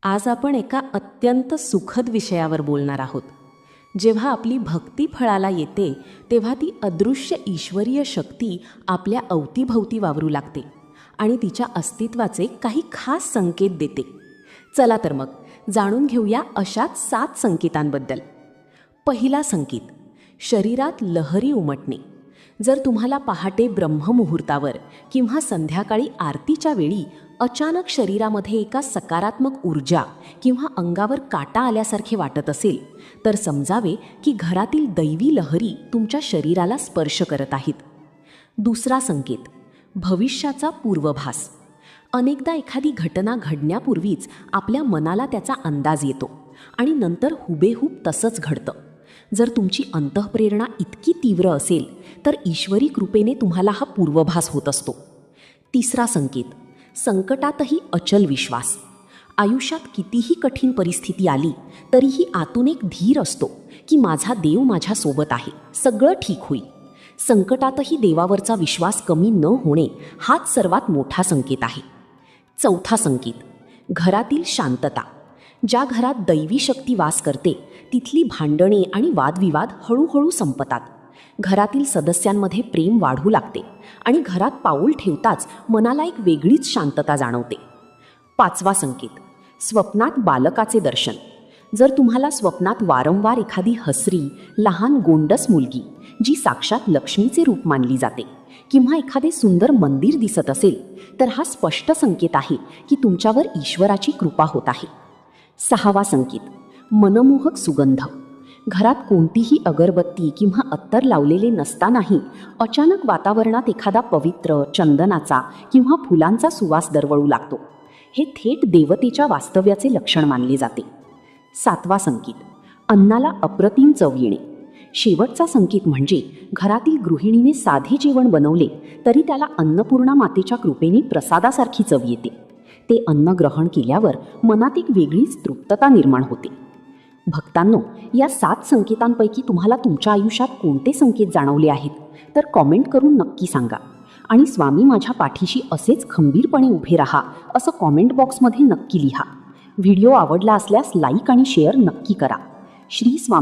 आज आपण एका अत्यंत सुखद विषयावर बोलणार आहोत. जेव्हा आपली भक्ती फळाला येते तेव्हा ती अदृश्य ईश्वरीय शक्ती आपल्या अवतीभवती वावरू लागते आणि तिच्या अस्तित्वाचे काही खास संकेत देते. चला तर मग जाणून घेऊया अशाच 7 संकेतांबद्दल. पहिला संकेत, शरीरात लहरी उमटणे. जर तुम्हाला पहाटे ब्रह्ममुहूर्तावर किंवा संध्याकाळी आरतीच्या वेळी अचानक शरीरामध्ये एका सकारात्मक ऊर्जा किंवा अंगावर काटा आल्यासारखे वाटत असेल तर समजावे की घरातील दैवी लहरी तुमच्या शरीराला स्पर्श करत आहेत. दुसरा संकेत, भविष्याचा पूर्वभास. अनेकदा एखादी घटना घडण्यापूर्वीच आपल्या मनाला त्याचा अंदाज येतो आणि नंतर हुबेहूब तसंच घडतं. जर तुमची अंतःप्रेरणा इतकी तीव्र असेल तर ईश्वरी कृपेने तुम्हाला हा पूर्वभास होत असतो. तिसरा संकेत, संकटातही अचल विश्वास. आयुष्यात कितीही कठीण परिस्थिती आली तरीही आतून एक धीर असतो की माझा देव माझ्यासोबत आहे, सगळं ठीक होईल. संकटातही देवावरचा विश्वास कमी न होणे हाच सर्वात मोठा संकेत आहे. चौथा संकेत, घरातील शांतता. ज्या घरात दैवी शक्ती वास करते तिथली भांडणे आणि वादविवाद हळूहळू संपतात. घरातील सदस्यांमध्ये प्रेम वाढू लागते आणि घरात पाऊल ठेवताच मनाला एक वेगळीच शांतता जाणवते. पाचवा संकेत, स्वप्नात बालकाचे दर्शन. जर तुम्हाला स्वप्नात वारंवार एखादी हसरी लहान गोंडस मुलगी जी साक्षात लक्ष्मीचे रूप मानली जाते किंवा एखादे सुंदर मंदिर दिसत असेल तर हा स्पष्ट संकेत आहे की तुमच्यावर ईश्वराची कृपा होत आहे. सहावा संकेत, मनमोहक सुगंध. घरात कोणतीही अगरबत्ती किंवा अत्तर लावलेले नसतानाही अचानक वातावरणात एखादा पवित्र चंदनाचा किंवा फुलांचा सुवास दरवळू लागतो. हे थेट देवतेच्या वास्तव्याचे लक्षण मानले जाते. सातवा संकेत, अन्नाला अप्रतिम चव येणे. शेवटचा संकेत म्हणजे घरातील गृहिणीने साधे जेवण बनवले तरी त्याला अन्नपूर्णा मातेच्या कृपेने प्रसादासारखी चव येते. ते अन्न ग्रहण केल्यावर मनात एक वेगळीच तृप्तता निर्माण होते. भक्तांनो, या 7 संकेतांपैकी तुम्हाला तुमच्या आयुष्यात कोणते संकेत जाणवले आहेत तर कॉमेंट करून नक्की सांगा. आणि स्वामी माझ्या पाठीशी असेच खंबीरपणे उभे राहा असं कॉमेंट बॉक्समध्ये नक्की लिहा. व्हिडिओ आवडला असल्यास लाईक आणि शेअर नक्की करा. श्री स्वामी.